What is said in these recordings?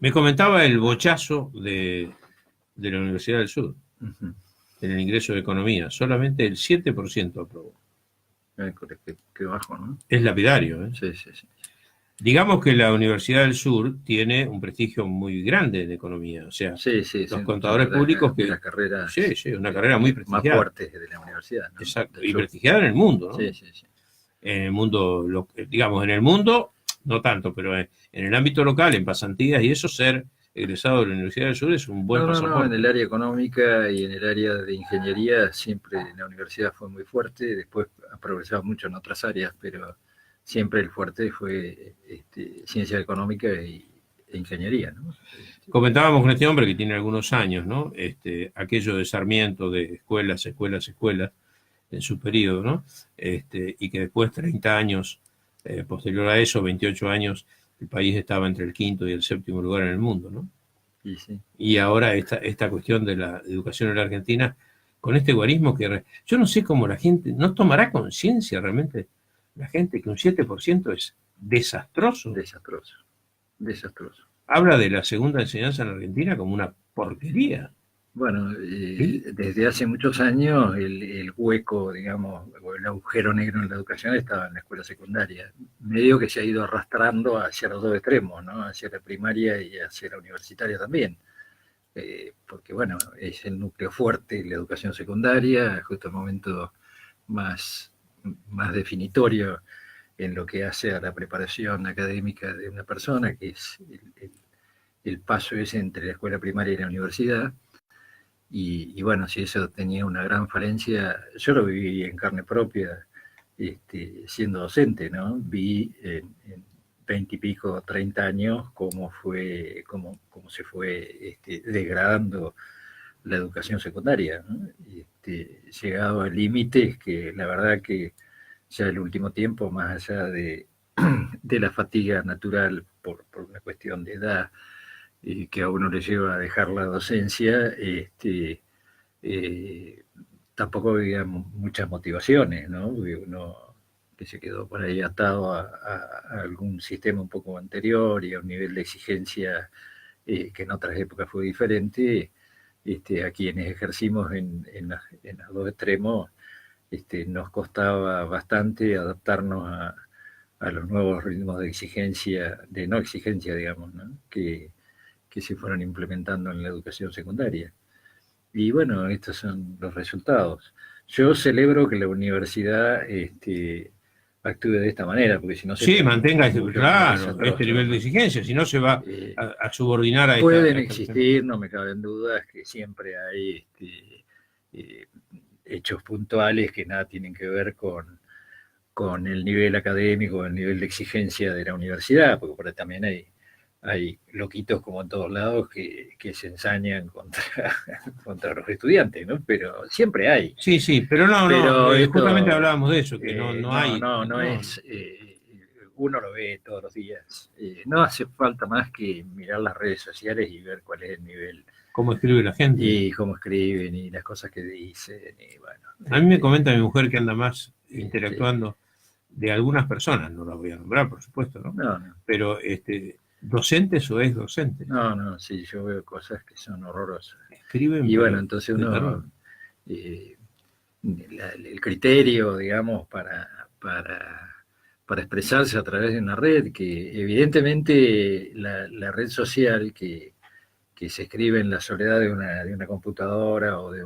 Me comentaba el bochazo de la Universidad del Sur Ujú. en el ingreso de economía. Solamente el 7% aprobó. Qué bajo, ¿no? Es lapidario, ¿eh? Sí, sí, sí. Digamos que la Universidad del Sur tiene un prestigio muy grande en economía. O sea, Sí, sí, los son contadores públicos de las que... Sí, carreras sí, una carrera muy más prestigiada. fuertes de la universidad, ¿no? Exacto. Del Y sur. prestigiada en el mundo, Sí, ¿no? sí, sí. En el mundo, digamos, en el mundo, no tanto, pero en el ámbito local, en pasantías y eso, ser egresado de la Universidad del Sur es un buen No, no, no, en pasaporte. el área económica y en el área de ingeniería siempre la universidad fue muy fuerte, después ha progresado mucho en otras áreas, pero siempre el fuerte fue ciencia económica e ingeniería, ¿no? Comentábamos con este hombre que tiene algunos años, ¿no? Aquello de Sarmiento, de escuelas, escuelas, escuelas, en su periodo, ¿no? Y que después, 30 años posterior a eso, 28 años, el país estaba entre el quinto y el séptimo lugar en el mundo, ¿no? Y sí. Y ahora esta cuestión de la educación en la Argentina, con este guarismo que yo no sé cómo la gente, no tomará conciencia realmente la gente que un 7% es desastroso. Desastroso, desastroso. Habla de la segunda enseñanza en la Argentina como una porquería. Bueno, ¿Sí? desde hace muchos años el hueco, digamos, o el agujero negro en la educación estaba en la escuela secundaria. Medio que se ha ido arrastrando hacia los dos extremos, ¿no? Hacia la primaria y hacia la universitaria también. Porque, bueno, es el núcleo fuerte la educación secundaria, justo el momento más, más definitorio en lo que hace a la preparación académica de una persona, que es el paso ese entre la escuela primaria y la universidad. Y bueno, si eso tenía una gran falencia, yo lo viví en carne propia, siendo docente, ¿no? Vi en 20 y pico, 30 años, cómo se fue degradando la educación secundaria, ¿no? Llegado a límites que la verdad que ya el último tiempo, más allá de la fatiga natural por una cuestión de edad, que a uno le lleva a dejar la docencia, eh, tampoco había muchas motivaciones, ¿no? Uno que se quedó por ahí atado a algún sistema un poco anterior y a un nivel de exigencia que en otras épocas fue diferente, a quienes ejercimos en los dos extremos, nos costaba bastante adaptarnos a los nuevos ritmos de exigencia, de no exigencia, digamos, ¿no? Que se fueron implementando en la educación secundaria. Y bueno, estos son los resultados. Yo celebro que la universidad actúe de esta manera, porque si no Sí, sería mantenga, mucho más claro, este desastroso, nivel de ¿no? exigencia, si no se va Eh, a subordinar a Pueden esta cuestión. existir, no me caben dudas, que siempre hay eh, hechos puntuales que nada tienen que ver con el nivel académico, el nivel de exigencia de la universidad, porque por ahí también hay loquitos como en todos lados que se ensañan contra, contra los estudiantes, ¿no? Pero siempre hay. Sí, sí, pero no, no, Pero justamente esto hablábamos de eso, que no, no hay, no no, es, uno lo ve todos los días. No hace falta más que mirar las redes sociales y ver cuál es el nivel cómo escribe la gente. y cómo escriben y las cosas que dicen y bueno, A mí me comenta mi mujer que anda más este, interactuando de algunas personas, no las voy a nombrar, por supuesto, ¿no? no, no, Pero docentes o ex docentes, no, sí, yo veo cosas que son horrorosas. escriben, Y bueno, pero entonces de terror. uno, eh, el criterio, digamos, para expresarse a través de una red, que evidentemente la red social que se escribe en la soledad de una computadora o de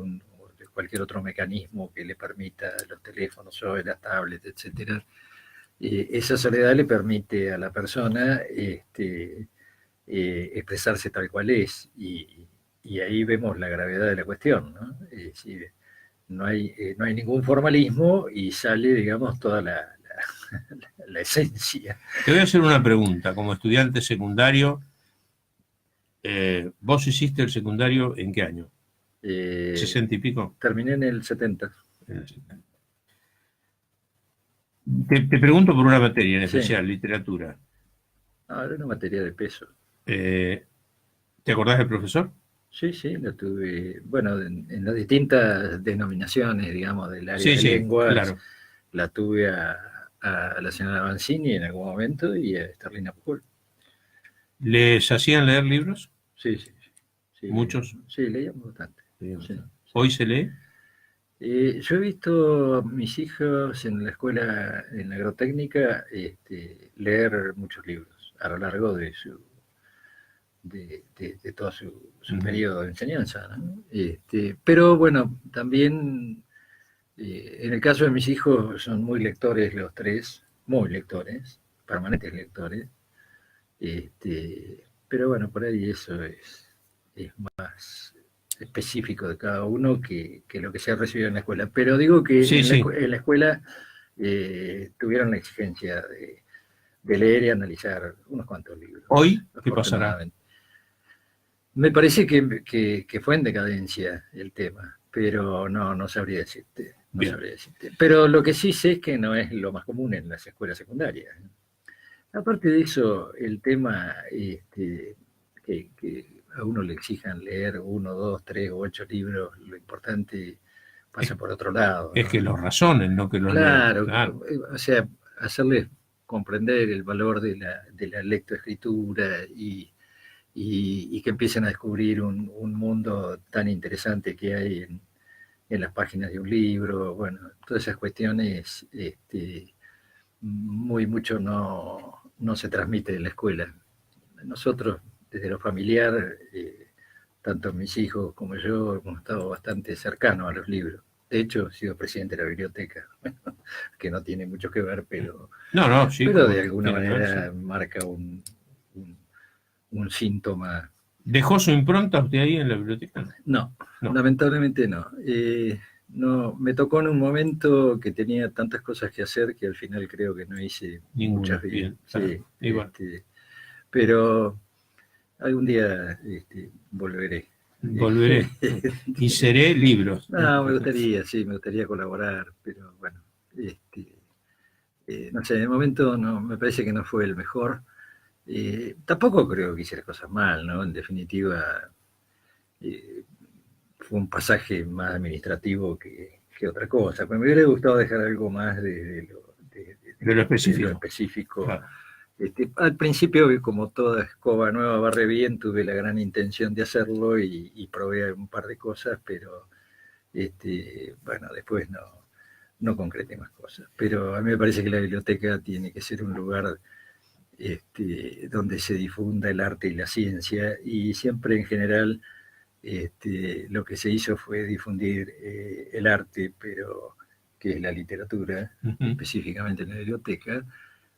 cualquier otro mecanismo que le permita los teléfonos o las tablets, etcétera, esa soledad le permite a la persona expresarse tal cual es y ahí vemos la gravedad de la cuestión, ¿no? Es decir, no hay ningún formalismo y sale, digamos, toda la esencia. Te voy a hacer una pregunta, como estudiante secundario, ¿vos hiciste el secundario en qué año? Eh, ¿60 y pico? Terminé en el 70. Te pregunto por una materia en Sí, especial, literatura. era una materia de peso. Eh, ¿Te acordás del profesor? Sí, sí, la tuve, bueno, en las distintas denominaciones, digamos, del área Sí, de sí, lenguas, claro. la tuve a la señora Banzini en algún momento y a Sterlina Pujol. ¿Les hacían leer libros? Sí, sí, sí. Sí, ¿Muchos? sí, leíamos bastante. Leían Sí, bastante. sí. ¿Hoy se lee? Yo he visto a mis hijos en la escuela, en la agrotécnica, leer muchos libros a lo largo de todo su periodo de enseñanza, ¿no? Pero bueno, también en el caso de mis hijos son muy lectores los tres, muy lectores, permanentes lectores. Pero bueno, por ahí eso es más específico de cada uno que lo que se ha recibido en la escuela. Pero digo que Sí, sí. en la escuela tuvieron la exigencia de leer y analizar unos cuantos libros, ¿Hoy qué pasará? afortunadamente. Me parece que fue en decadencia el tema, pero no sabría decirte, no Bien. sabría decirte. Pero lo que sí sé es que no es lo más común en las escuelas secundarias. Aparte de eso, el tema que a uno le exijan leer uno, dos, tres o ocho libros, lo importante Es, pasa por otro lado, es que ¿no? los razonen, no que los lean. Claro, Claro. o sea, hacerles comprender el valor de la lectoescritura y que empiecen a descubrir un mundo tan interesante que hay en las páginas de un libro, bueno, todas esas cuestiones mucho no se transmite en la escuela. Nosotros, desde lo familiar, tanto mis hijos como yo, hemos estado bastante cercanos a los libros. De hecho, he sido presidente de la biblioteca, que no tiene mucho que ver, No, sí, pero como de no alguna tiene que ver, sí. manera marca un, un síntoma. ¿Dejó su impronta usted ahí en la biblioteca? No, No, lamentablemente no. No, me tocó en un momento que tenía tantas cosas que hacer que al final creo que no hice muchas ninguna. bien. Bien, está Sí, bien. Y bueno, pero algún día volveré. volveré y seré libros. No, me gustaría, sí, me gustaría colaborar, pero bueno, no sé, de momento no, me parece que no fue el mejor. Tampoco creo que hiciera cosas mal, ¿no? En definitiva, eh, fue un pasaje más administrativo que otra cosa, pero me hubiera gustado dejar algo más De lo de lo específico. específico. Claro. Al principio, como toda escoba nueva barre bien, tuve la gran intención de hacerlo y probé un par de cosas, pero bueno, después no concreté más cosas. Pero a mí me parece que la biblioteca tiene que ser un lugar donde se difunda el arte y la ciencia, y siempre en general lo que se hizo fue difundir el arte, pero que es la literatura, específicamente en la biblioteca,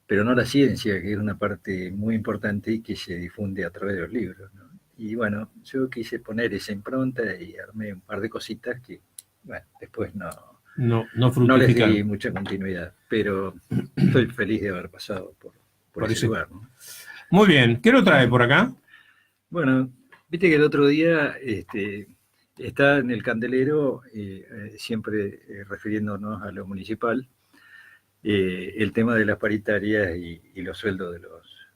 pero no la ciencia, que es una parte muy importante y que se difunde a través de los libros, ¿no? Y bueno, yo quise poner esa impronta y armé un par de cositas que, bueno, después No no les di fructificaron. mucha continuidad, pero estoy feliz de haber pasado por ese Parece. lugar, ¿no? Muy bien. ¿Qué lo trae por acá? Bueno, viste que el otro día está en el candelero, siempre refiriéndonos a lo municipal, el tema de las paritarias y los sueldos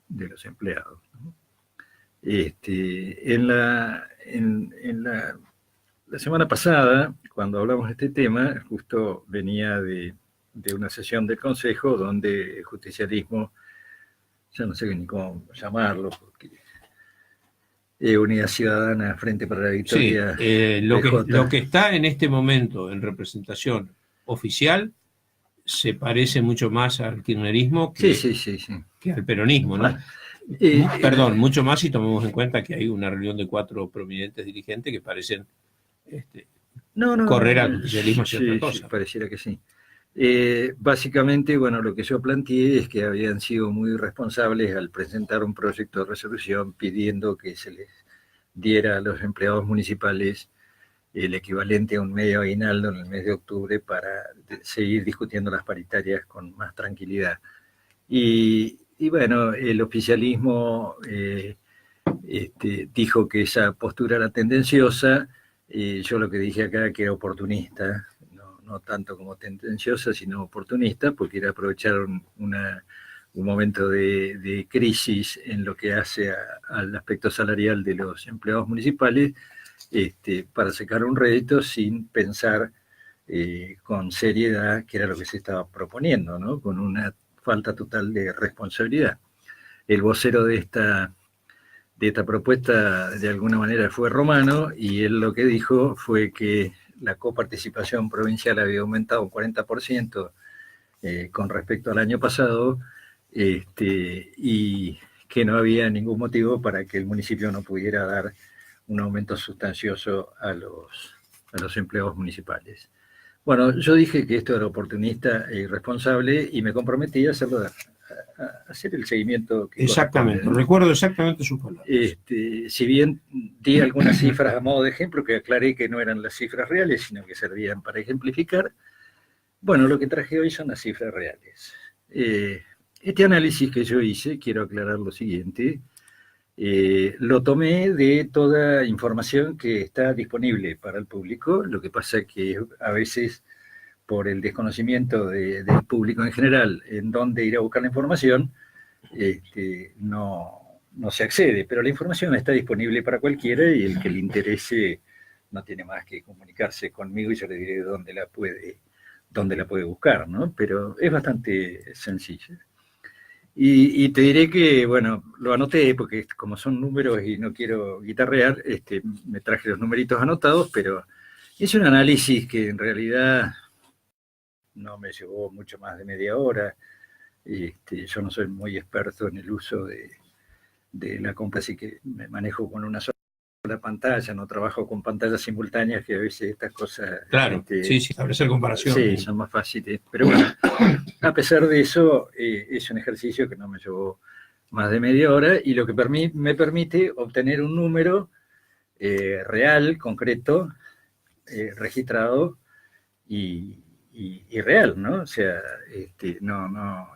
de los empleados, ¿no? La semana pasada, cuando hablamos de este tema, justo venía de una sesión del Consejo donde el justicialismo, ya no sé ni cómo llamarlo, porque Unidad Ciudadana, Frente para la Sí, Victoria, lo PJ. que está en este momento en representación oficial se parece mucho más al kirchnerismo Sí, sí, sí, sí. que al peronismo, ¿no? Bueno, eh, Perdón, mucho más si tomamos en cuenta que hay una reunión de 4 prominentes dirigentes que parecen este, correr al justicialismo hacia otra sí, sí, cosa. pareciera que sí. Básicamente, bueno, lo que yo planteé es que habían sido muy responsables al presentar un proyecto de resolución pidiendo que se les diera a los empleados municipales el equivalente a un medio aguinaldo en el mes de octubre para seguir discutiendo las paritarias con más tranquilidad. Y bueno, el oficialismo dijo que esa postura era tendenciosa, yo lo que dije acá que era oportunista, no tanto como tendenciosa, sino oportunista, porque era aprovechar un momento de crisis en lo que hace al aspecto salarial de los empleados municipales, para sacar un rédito sin pensar con seriedad que era lo que se estaba proponiendo, ¿no? Con una falta total de responsabilidad. El vocero esta propuesta de alguna manera fue Romano, y él lo que dijo fue que la coparticipación provincial había aumentado un 40% con respecto al año pasado, y que no había ningún motivo para que el municipio no pudiera dar un aumento sustancioso a los empleados municipales. Bueno, yo dije que esto era oportunista e irresponsable y me comprometí a hacerlo, a hacer el seguimiento que exactamente, recuerdo exactamente sus palabras. Si bien di algunas cifras a modo de ejemplo, que aclaré que no eran las cifras reales, sino que servían para ejemplificar, bueno, lo que traje hoy son las cifras reales. Este análisis que yo hice, quiero aclarar lo siguiente, lo tomé de toda información que está disponible para el público. Lo que pasa es que a veces, por el desconocimiento del público en general en dónde ir a buscar la información, no se accede, pero la información está disponible para cualquiera, y el que le interese no tiene más que comunicarse conmigo y yo le diré dónde la puede buscar, ¿no? Pero es bastante sencillo. Y te diré que, bueno, lo anoté porque como son números y no quiero guitarrear, me traje los numeritos anotados, pero es un análisis que en realidad no me llevó mucho más de media hora. Yo no soy muy experto en el uso de la compra, así que me manejo con una sola pantalla, no trabajo con pantallas simultáneas, que a veces estas cosas... Claro, sí, establecer comparación. Sí, son más fáciles, pero bueno, a pesar de eso, es un ejercicio que no me llevó más de media hora, y lo que me permite obtener un número real, concreto, registrado y real, ¿no? O sea,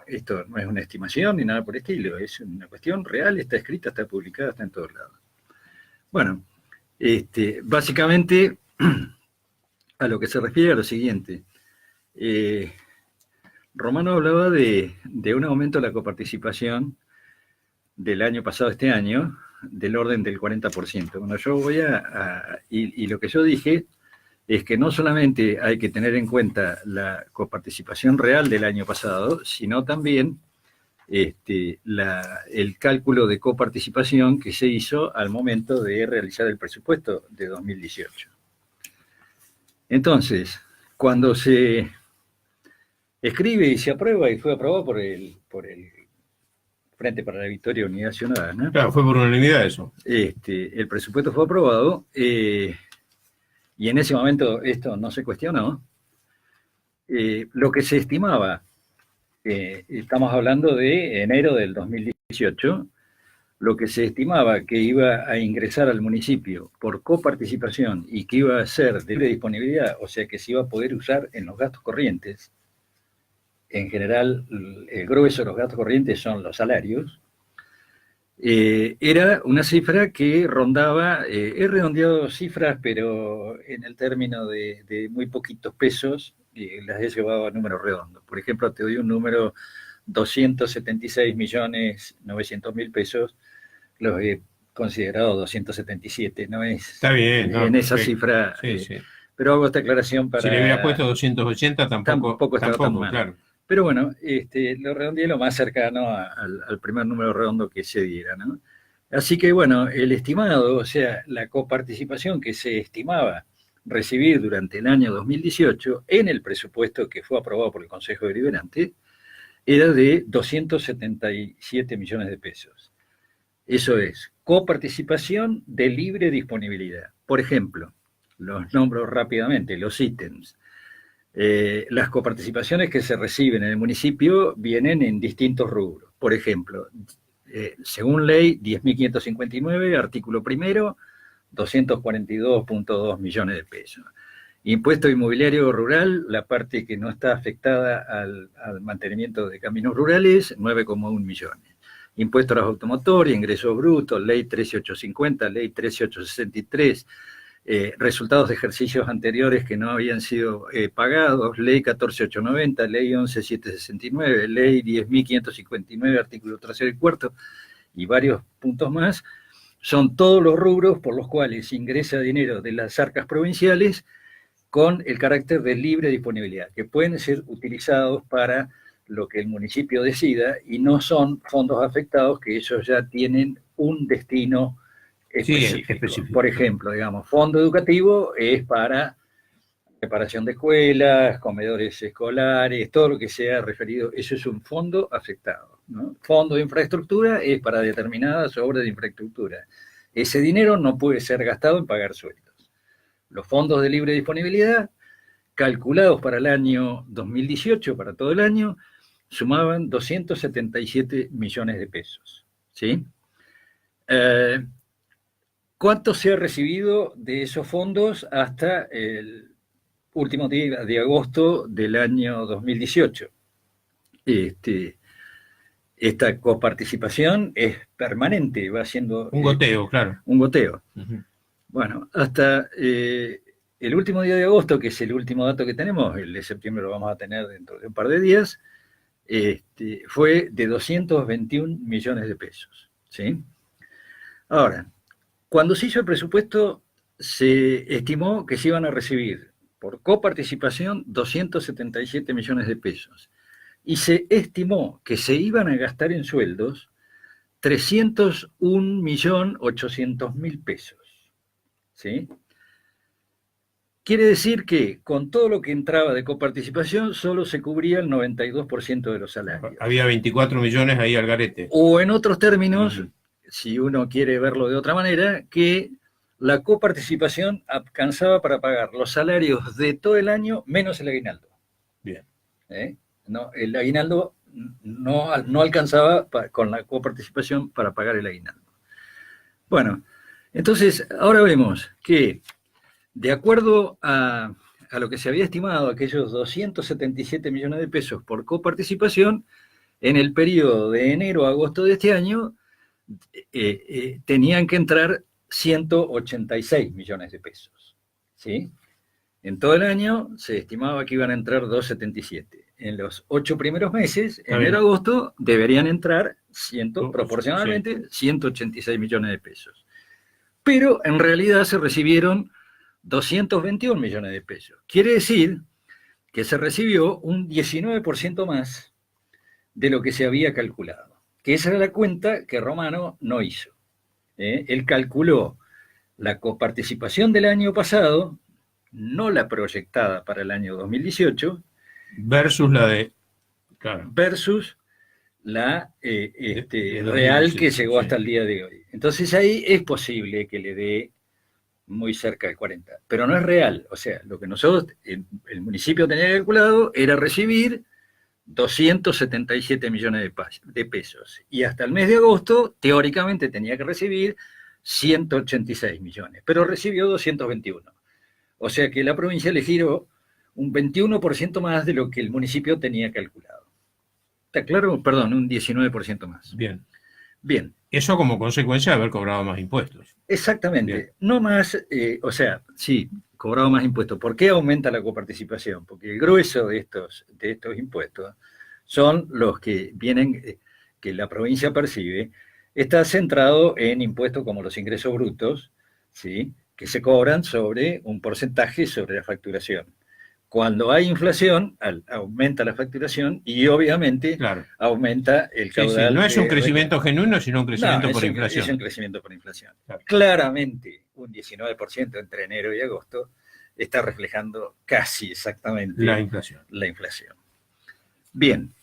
esto no es una estimación ni nada por el estilo, es una cuestión real, está escrita, está publicada, está en todos lados. Bueno, básicamente, a lo que se refiere a lo siguiente, Romano hablaba de un aumento de la coparticipación del año pasado a este año, del orden del 40%. Bueno, yo voy y lo que yo dije es que no solamente hay que tener en cuenta la coparticipación real del año pasado, sino también el cálculo de coparticipación que se hizo al momento de realizar el presupuesto de 2018. Entonces, cuando se escribe y se aprueba, y fue aprobado por el Frente para la Victoria y Unidad Ciudadana. Claro, fue por unanimidad eso. El presupuesto fue aprobado, y en ese momento esto no se cuestionó. Lo que se estimaba, estamos hablando de enero del 2018, lo que se estimaba que iba a ingresar al municipio por coparticipación y que iba a ser de libre disponibilidad, o sea que se iba a poder usar en los gastos corrientes. En general, el grueso de los gastos corrientes son los salarios. Era una cifra que rondaba, he redondeado cifras, pero en el término de muy poquitos pesos, las he llevado a números redondos. Por ejemplo, te doy un número: 276.900.000 pesos, los he considerado 277, ¿no? Está bien, no, en esa cifra, sí. Pero hago esta aclaración para... Si le hubiera puesto 280, tampoco estaba tan mal. Claro. Pero bueno, lo redondeé lo más cercano al primer número redondo que se diera, ¿no? Así que bueno, el estimado, o sea, la coparticipación que se estimaba recibir durante el año 2018 en el presupuesto que fue aprobado por el Consejo Deliberante era de 277 millones de pesos. Eso es, coparticipación de libre disponibilidad. Por ejemplo, los nombro rápidamente, los ítems. Las coparticipaciones que se reciben en el municipio vienen en distintos rubros. Por ejemplo, según ley 10.559, artículo primero, 242.2 millones de pesos. Impuesto inmobiliario rural, la parte que no está afectada al mantenimiento de caminos rurales, 9,1 millones. Impuesto a los automotores, ingresos brutos, ley 13850, ley 13863, resultados de ejercicios anteriores que no habían sido pagados, ley 14890, ley 11769, ley 10.559, artículo 3 y 4, y varios puntos más. Son todos los rubros por los cuales ingresa dinero de las arcas provinciales con el carácter de libre disponibilidad, que pueden ser utilizados para lo que el municipio decida y no son fondos afectados, que ellos ya tienen un destino específico. Sí, específico. Por ejemplo, digamos, fondo educativo es para reparación de escuelas, comedores escolares, todo lo que sea referido, eso es un fondo afectado, ¿no? Fondo de infraestructura es para determinadas obras de infraestructura. Ese dinero no puede ser gastado en pagar sueldos. Los fondos de libre disponibilidad, calculados para el año 2018, para todo el año, sumaban 277 millones de pesos, ¿sí? ¿Cuánto se ha recibido de esos fondos hasta el último día de agosto del año 2018? Esta coparticipación es permanente, va siendo... Un goteo, claro. Un goteo. Uh-huh. Bueno, hasta el último día de agosto, que es el último dato que tenemos, el de septiembre lo vamos a tener dentro de un par de días, fue de 221 millones de pesos, ¿sí? Ahora, cuando se hizo el presupuesto, se estimó que se iban a recibir por coparticipación 277 millones de pesos. Y se estimó que se iban a gastar en sueldos 301.800.000 pesos. ¿Sí? Quiere decir que con todo lo que entraba de coparticipación solo se cubría el 92% de los salarios. Había 24 millones ahí al garete. O en otros términos, si uno quiere verlo de otra manera, que la coparticipación alcanzaba para pagar los salarios de todo el año menos el aguinaldo. Bien. No, el aguinaldo no alcanzaba con la coparticipación para pagar el aguinaldo. Bueno, entonces ahora vemos que de acuerdo a lo que se había estimado, aquellos 277 millones de pesos por coparticipación, en el periodo de enero a agosto de este año tenían que entrar 186 millones de pesos. ¿Sí? En todo el año se estimaba que iban a entrar 277. En los 8 primeros meses, enero-agosto, deberían entrar proporcionalmente 186 millones de pesos. Pero en realidad se recibieron 221 millones de pesos. Quiere decir que se recibió un 19% más de lo que se había calculado. Que esa era la cuenta que Romano no hizo. Él calculó la coparticipación del año pasado, no la proyectada para el año 2018, versus la de... Claro. Versus la real que llegó hasta el día de hoy. Entonces ahí es posible que le dé muy cerca del 40, pero no es real. O sea, lo que nosotros, el municipio tenía calculado era recibir 277 millones de pesos. Y hasta el mes de agosto, teóricamente, tenía que recibir 186 millones, pero recibió 221. O sea que la provincia le giró un 21% más de lo que el municipio tenía calculado. ¿Está claro? Perdón, un 19% más. Bien. Bien. Eso como consecuencia de haber cobrado más impuestos. Exactamente. Bien. No más, o sea, sí, cobrado más impuestos. ¿Por qué aumenta la coparticipación? Porque el grueso de estos impuestos son los que vienen, que la provincia percibe, está centrado en impuestos como los ingresos brutos, ¿sí?, que se cobran sobre un porcentaje sobre la facturación. Cuando hay inflación, aumenta la facturación y obviamente aumenta el caudal. Sí, no es un crecimiento genuino, sino un crecimiento por inflación. Es un crecimiento por inflación. Claro. Claramente, un 19% entre enero y agosto está reflejando casi exactamente la inflación. Bien,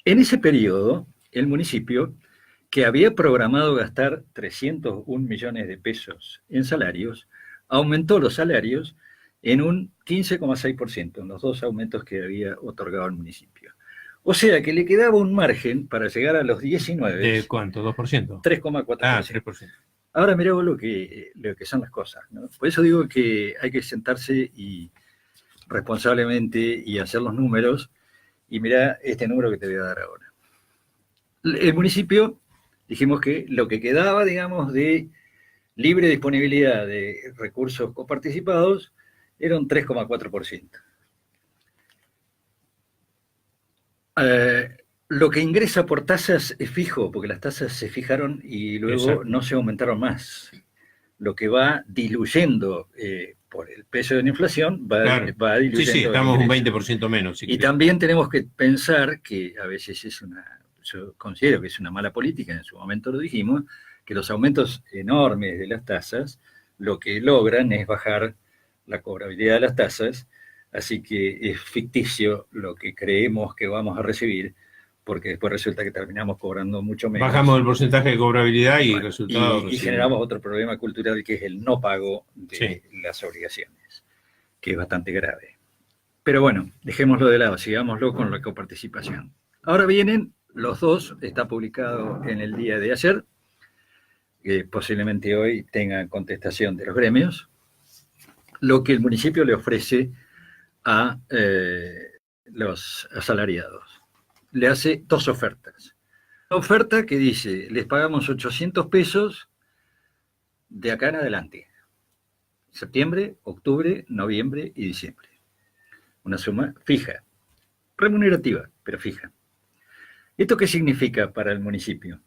en ese periodo, el municipio, que había programado gastar 301 millones de pesos en salarios, aumentó los salarios en un 15,6%, en los dos aumentos que había otorgado el municipio. O sea que le quedaba un margen para llegar a los 19. ¿De cuánto? ¿2%? 3,4%. Ah, 3%. Ahora mirá vos lo que son las cosas, ¿no? Por eso digo que hay que sentarse y responsablemente y hacer los números, y mirá este número que te voy a dar ahora. El municipio, dijimos que lo que quedaba, digamos, de libre disponibilidad de recursos coparticipados era un 3,4%. Lo que ingresa por tasas es fijo, porque las tasas se fijaron y luego no se aumentaron más. Lo que va diluyendo por el peso de la inflación va diluyendo. Sí, estamos un 20% menos. Y también tenemos que pensar que a veces es una yo considero que es una mala política, en su momento lo dijimos, que los aumentos enormes de las tasas lo que logran es bajar la cobrabilidad de las tasas, así que es ficticio lo que creemos que vamos a recibir, porque después resulta que terminamos cobrando mucho menos. Bajamos el porcentaje de cobrabilidad y bueno, resultados. Y generamos otro problema cultural que es el no pago de las obligaciones, que es bastante grave. Pero bueno, dejémoslo de lado, sigámoslo con la coparticipación. Ahora vienen los dos, está publicado en el día de ayer, que posiblemente hoy tengan contestación de los gremios, lo que el municipio le ofrece a los asalariados. Le hace dos ofertas. Una oferta que dice, les pagamos 800 pesos de acá en adelante. Septiembre, octubre, noviembre y diciembre. Una suma fija, remunerativa, pero fija. ¿Esto qué significa para el municipio?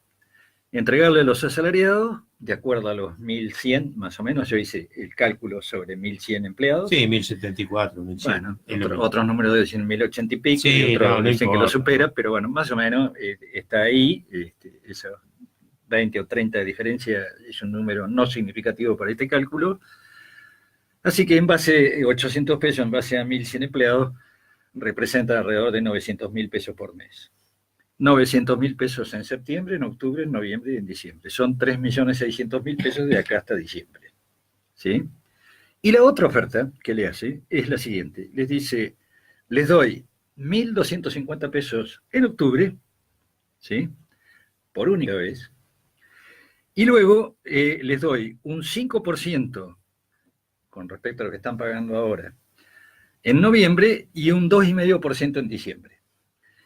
Entregarle a los asalariados, de acuerdo a los 1.100, más o menos, yo hice el cálculo sobre 1.100 empleados. Sí, 1.074, 1.100. Bueno, otros números dicen 1.080 y pico, sí, y otros no dicen importa, que lo supera, pero bueno, más o menos está ahí, esos 20 o 30 de diferencia es un número no significativo para este cálculo. Así que en base, 800 pesos en base a 1.100 empleados, representa alrededor de 900.000 pesos por mes. 900.000 pesos en septiembre, en octubre, en noviembre y en diciembre. Son 3.600.000 pesos de acá hasta diciembre. ¿Sí? Y la otra oferta que le hace es la siguiente. Les dice, les doy 1.250 pesos en octubre, ¿sí? Por única vez. Y luego les doy un 5% con respecto a lo que están pagando ahora en noviembre y un 2,5% en diciembre.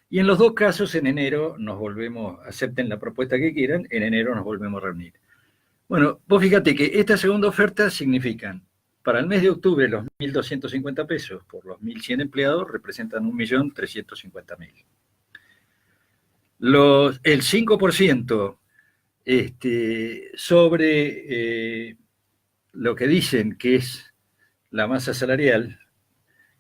Y en los dos casos, en enero nos volvemos, acepten la propuesta que quieran, en enero nos volvemos a reunir. Bueno, vos fíjate que esta segunda oferta significan, para el mes de octubre, los 1.250 pesos por los 1.100 empleados representan 1.350.000. El 5% sobre lo que dicen que es la masa salarial,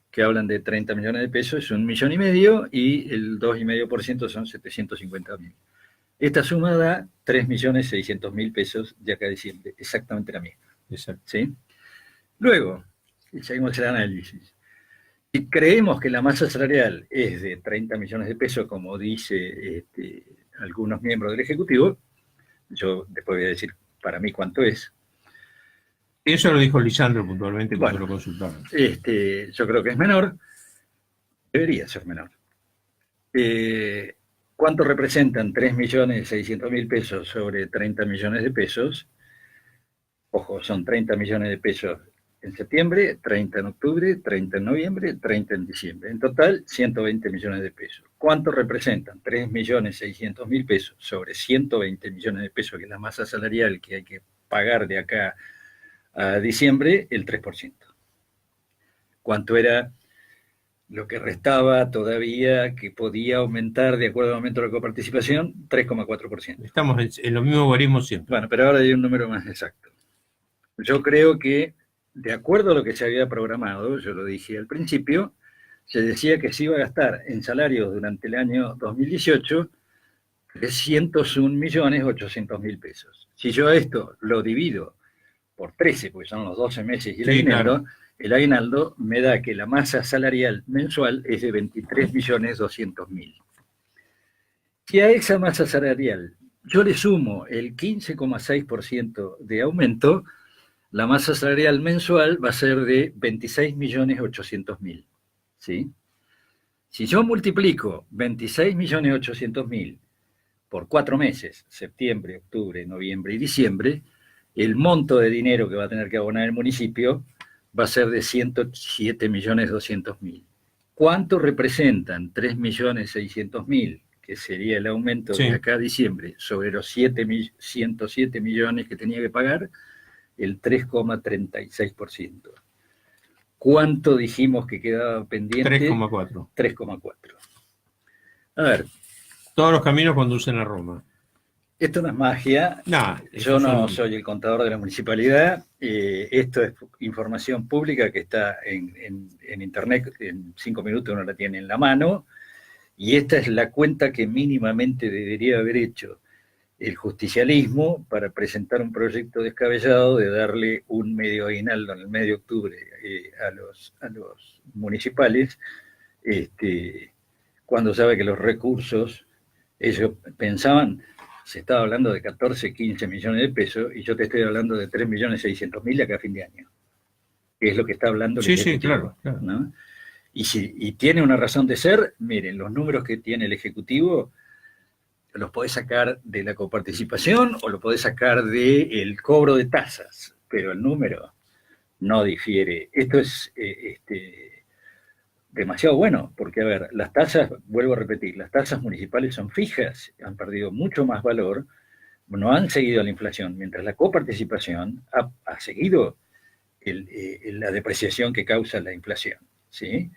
que hablan de 30 millones de pesos, es 1,5 millones, y el 2,5% son 750.000. Esta suma da 3.600.000 pesos de acá a diciembre, exactamente la misma. Exacto. ¿Sí? Luego, seguimos el análisis. Si creemos que la masa salarial es de 30 millones de pesos, como dice algunos miembros del Ejecutivo, yo después voy a decir para mí cuánto es. Eso lo dijo Lisandro puntualmente cuando lo consultaron. Yo creo que es menor, debería ser menor. ¿Cuánto representan 3.600.000 pesos sobre 30 millones de pesos? Ojo, son 30 millones de pesos en septiembre, 30 en octubre, 30 en noviembre, 30 en diciembre. En total, 120 millones de pesos. ¿Cuánto representan 3.600.000 pesos sobre 120 millones de pesos, que es la masa salarial que hay que pagar de acá a diciembre? El 3%. ¿Cuánto era lo que restaba todavía que podía aumentar de acuerdo al aumento de la coparticipación? 3,4%. Estamos en los mismos algoritmos siempre. Bueno, pero ahora hay un número más exacto. Yo creo que, de acuerdo a lo que se había programado, yo lo dije al principio, se decía que se iba a gastar en salarios durante el año 2018 301.800.000 pesos. Si yo esto lo divido por 13, porque son los 12 meses y el aguinaldo, claro, el aguinaldo me da que la masa salarial mensual es de 23.200.000. Si a esa masa salarial yo le sumo el 15,6% de aumento, la masa salarial mensual va a ser de 26.800.000. ¿Sí? Si yo multiplico 26.800.000 por 4 meses, septiembre, octubre, noviembre y diciembre, el monto de dinero que va a tener que abonar el municipio va a ser de 107.200.000. ¿Cuánto representan 3.600.000, que sería el aumento de acá a diciembre, sobre los 107 millones que tenía que pagar? El 3,36%. ¿Cuánto dijimos que quedaba pendiente? 3,4. 3,4. A ver. Todos los caminos conducen a Roma. Esto no es magia. Yo no soy el contador de la municipalidad. Esto es información pública que está en internet. En 5 minutos uno la tiene en la mano. Y esta es la cuenta que mínimamente debería haber hecho el justicialismo para presentar un proyecto descabellado de darle un medio aguinaldo en el mes de octubre a los municipales, cuando sabe que los recursos, ellos pensaban, se estaba hablando de 14, 15 millones de pesos, y yo te estoy hablando de 3.600.000 acá a fin de año, que es lo que está hablando el Ejecutivo. Sí, claro, claro. ¿No? Y tiene una razón de ser. Miren, los números que tiene el Ejecutivo los podés sacar de la coparticipación o lo podés sacar del cobro de tasas, pero el número no difiere. Esto es demasiado bueno, porque, a ver, las tasas, vuelvo a repetir, las tasas municipales son fijas, han perdido mucho más valor, no han seguido la inflación, mientras la coparticipación ha seguido la depreciación que causa la inflación, ¿sí?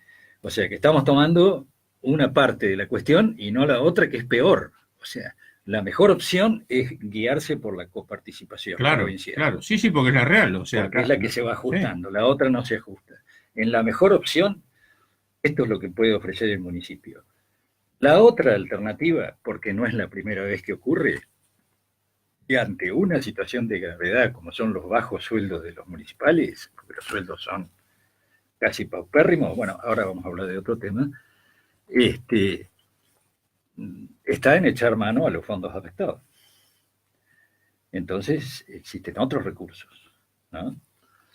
O sea que estamos tomando una parte de la cuestión y no la otra, que es peor. O sea, la mejor opción es guiarse por la coparticipación provincial. Claro, sí, porque es la real. O sea, porque es la que se va ajustando, la otra no se ajusta. En la mejor opción, esto es lo que puede ofrecer el municipio. La otra alternativa, porque no es la primera vez que ocurre, y ante una situación de gravedad como son los bajos sueldos de los municipales, porque los sueldos son casi paupérrimos, bueno, ahora vamos a hablar de otro tema, está en echar mano a los fondos afectados. Entonces, existen otros recursos, ¿no?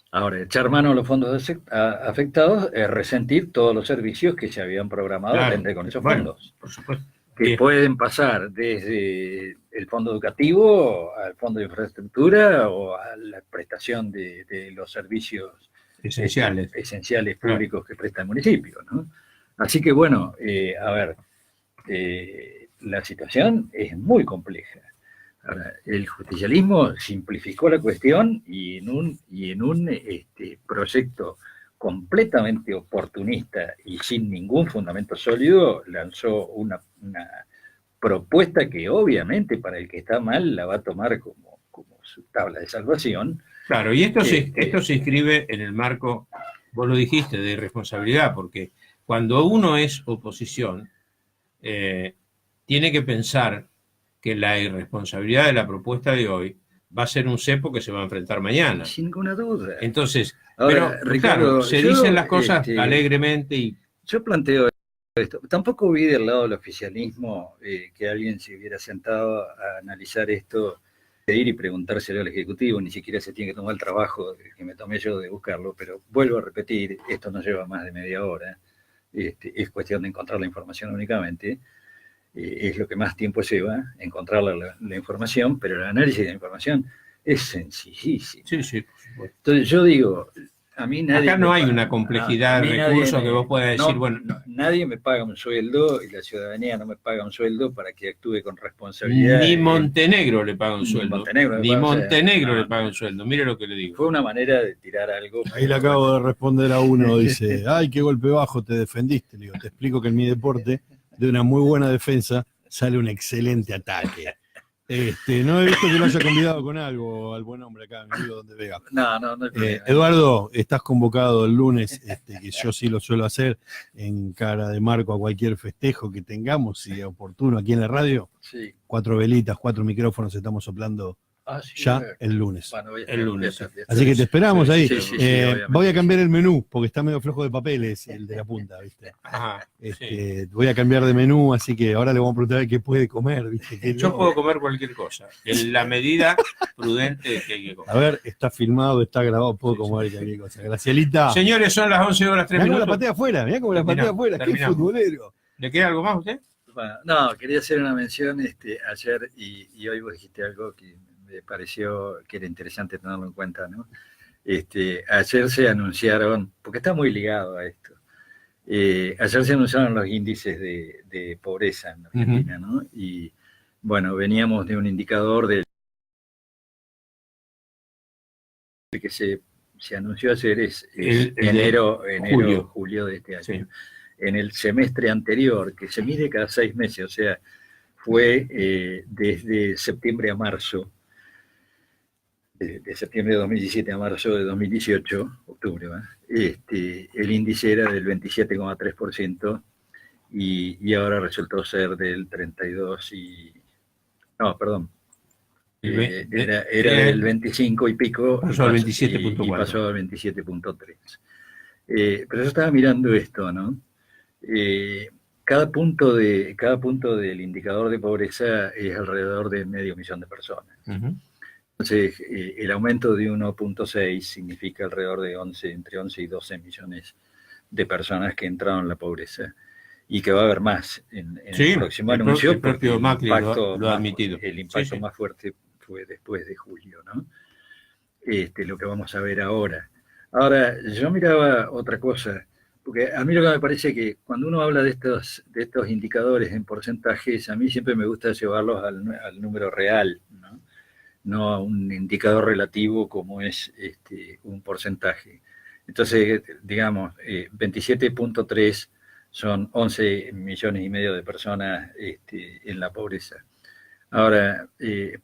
Ahora, echar mano a los fondos afectados es resentir todos los servicios que se habían programado con esos fondos. Por supuesto. Que pueden pasar desde el fondo educativo al fondo de infraestructura o a la prestación de los servicios esenciales públicos que presta el municipio, ¿no? Así que bueno, a ver, la situación es muy compleja. Ahora, el justicialismo simplificó la cuestión y en un proyecto completamente oportunista y sin ningún fundamento sólido lanzó una propuesta que obviamente para el que está mal la va a tomar como su tabla de salvación. Claro, y esto se inscribe en el marco, vos lo dijiste, de irresponsabilidad, porque cuando uno es oposición, tiene que pensar que la irresponsabilidad de la propuesta de hoy va a ser un cepo que se va a enfrentar mañana. Sin ninguna duda. Entonces, ahora, pero Ricardo, claro, se dicen las cosas alegremente y... Yo planteo esto. Tampoco vi del lado del oficialismo que alguien se hubiera sentado a analizar esto, pedir y preguntárselo al Ejecutivo, ni siquiera se tiene que tomar el trabajo que me tomé yo de buscarlo, pero vuelvo a repetir, esto no lleva más de media hora, es cuestión de encontrar la información únicamente. Es lo que más tiempo lleva, encontrar la información, pero el análisis de la información es sencillísimo. Sí, por supuesto. Entonces yo digo, a mí nadie... Acá no hay una complejidad de recursos que vos puedas decir, nadie me paga un sueldo y la ciudadanía no me paga un sueldo para que actúe con responsabilidad. Ni Montenegro le paga un sueldo. Ni Montenegro le paga un sueldo. Mire lo que le digo. Fue una manera de tirar algo. Ahí le acabo de responder a uno, dice, ay, qué golpe bajo, te defendiste. Le digo, te explico que en mi deporte, de una muy buena defensa, sale un excelente ataque. No he visto que lo haya convidado con algo al buen hombre acá, mi amigo Donde Vega. No. Eduardo, estás convocado el lunes, que yo sí lo suelo hacer, en cara de marco a cualquier festejo que tengamos, si es oportuno, aquí en la radio. Sí. 4 velitas, 4 micrófonos estamos soplando el lunes. Bueno, el lunes. Así que te esperamos ahí. Sí, voy a cambiar el menú, porque está medio flojo de papeles el de la punta, ¿viste? Ajá, voy a cambiar de menú, así que ahora le vamos a preguntar qué puede comer, ¿viste? Yo puedo comer cualquier cosa, en la medida prudente que hay que comer. A ver, está filmado, está grabado, puedo comer cualquier cosa. Gracielita. Señores, son las 11 horas 3 minutos. La patea afuera, mirá cómo la patea afuera, qué futbolero. ¿Le queda algo más a usted? Bueno, no, quería hacer una mención ayer y hoy vos dijiste algo que me pareció que era interesante tenerlo en cuenta, ¿no? Ayer se anunciaron, porque está muy ligado a esto, ayer se anunciaron los índices de pobreza en Argentina, ¿no? Y bueno, veníamos de un indicador que se anunció ayer, es julio de este año. Sí. En el semestre anterior, que se mide cada 6 meses, o sea, fue desde septiembre a marzo, de septiembre de 2017 a marzo de 2018, octubre, el índice era del 27,3%, y ahora resultó ser del 32 y... No, perdón. Era del 25 y pico. Pasó al y 27.4. pasó al 27.3. Pero yo estaba mirando esto, ¿no? Cada punto del indicador de pobreza es alrededor de 500.000 de personas. Uh-huh. Entonces, el aumento de 1.6 significa alrededor de entre 11 y 12 millones de personas que entraron en la pobreza, y que va a haber más en el próximo anuncio, el propio Macri lo ha admitido. El impacto más fuerte fue después de julio, ¿no? Lo que vamos a ver ahora. Ahora, yo miraba otra cosa, porque a mí lo que me parece que cuando uno habla de estos indicadores en porcentajes, a mí siempre me gusta llevarlos al número real, ¿no? No a un indicador relativo como es un porcentaje. Entonces, digamos, 27.3 son 11 millones y medio de personas en la pobreza. Ahora,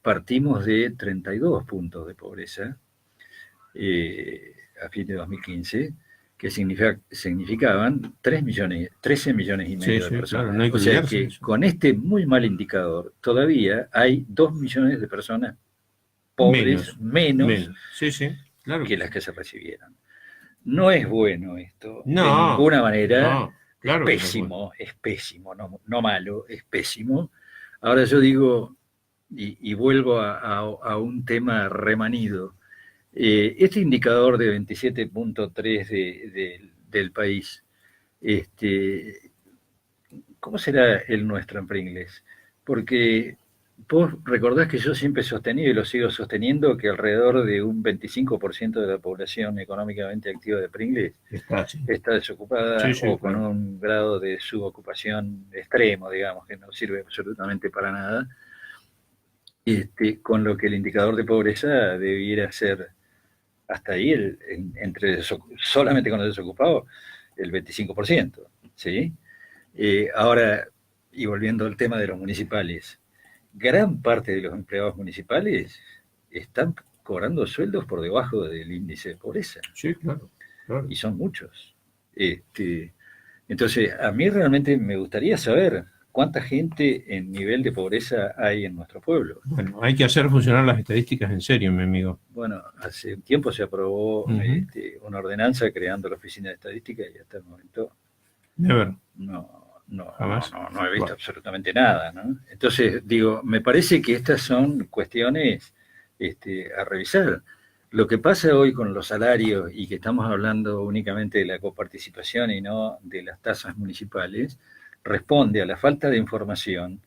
partimos de 32 puntos de pobreza a fin de 2015, que significaban 13 millones y medio de personas. Claro, no hay que o sea que con este muy mal indicador, todavía hay 2 millones de personas pobres menos claro que las que se recibieron. No es bueno esto, no, de ninguna manera. No, claro, es pésimo, no malo, es pésimo. Ahora yo digo, y vuelvo a un tema remanido, este indicador de 27.3 del país, ¿cómo será el nuestro en Pringles? Porque vos recordás que yo siempre he sostenido y lo sigo sosteniendo que alrededor de un 25% de la población económicamente activa de Pringles está desocupada o con un grado de subocupación extremo, digamos, que no sirve absolutamente para nada, con lo que el indicador de pobreza debiera ser hasta ahí, solamente con los desocupados, el 25%, ¿sí? Ahora, y volviendo al tema de los municipales, gran parte de los empleados municipales están cobrando sueldos por debajo del índice de pobreza. Sí, claro. Y son muchos. Entonces, a mí realmente me gustaría saber cuánta gente en nivel de pobreza hay en nuestro pueblo. Bueno, hay que hacer funcionar las estadísticas en serio, mi amigo. Bueno, hace un tiempo se aprobó una ordenanza creando la Oficina de Estadística y hasta el momento no he visto absolutamente nada, ¿no? Entonces, digo, me parece que estas son cuestiones a revisar. Lo que pasa hoy con los salarios y que estamos hablando únicamente de la coparticipación y no de las tasas municipales, responde a la falta de información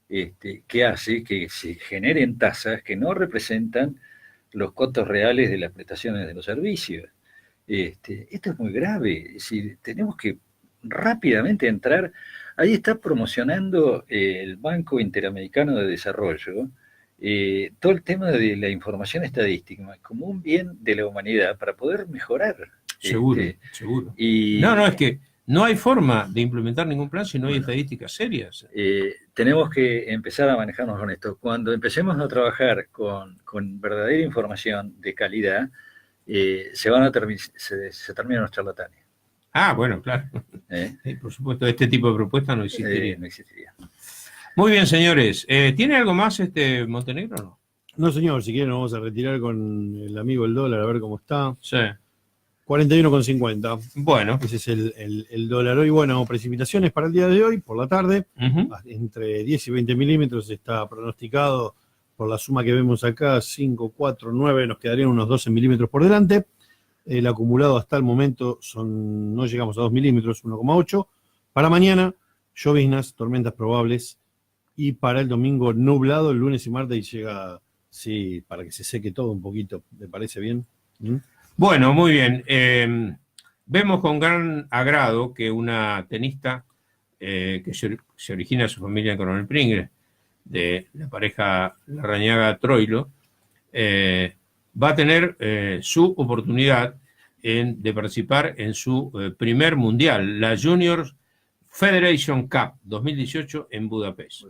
que hace que se generen tasas que no representan los costos reales de las prestaciones de los servicios. Esto es muy grave, es decir, tenemos que rápidamente entrar. Ahí está promocionando el Banco Interamericano de Desarrollo todo el tema de la información estadística como un bien de la humanidad para poder mejorar. Seguro. No, es que no hay forma de implementar ningún plan si no hay estadísticas serias. Tenemos que empezar a manejarnos con esto. Cuando empecemos a trabajar con verdadera información de calidad, se terminan los charlatanes. Ah, bueno, claro. Sí, por supuesto, este tipo de propuestas no existiría. No existiría. Muy bien, señores. ¿Tiene algo más Montenegro o no? No, señor. Si quieren, nos vamos a retirar con el amigo el dólar, a ver cómo está. Sí. 41,50. Bueno. Ese es el dólar hoy. Bueno, precipitaciones para el día de hoy, por la tarde. Entre 10 y 20 milímetros está pronosticado por la suma que vemos acá. 5, 4, 9, nos quedarían unos 12 milímetros por delante. El acumulado hasta el momento no llegamos a 2 milímetros, 1,8. Para mañana, lloviznas, tormentas probables. Y para el domingo, nublado. El lunes y martes llega, sí, para que se seque todo un poquito. ¿Me parece bien? Bueno, muy bien. Vemos con gran agrado que una tenista que se origina de su familia en Coronel Pringles, de la pareja Larrañaga-Troilo, va a tener su oportunidad de participar en su primer mundial, la Junior Federation Cup 2018 en Budapest.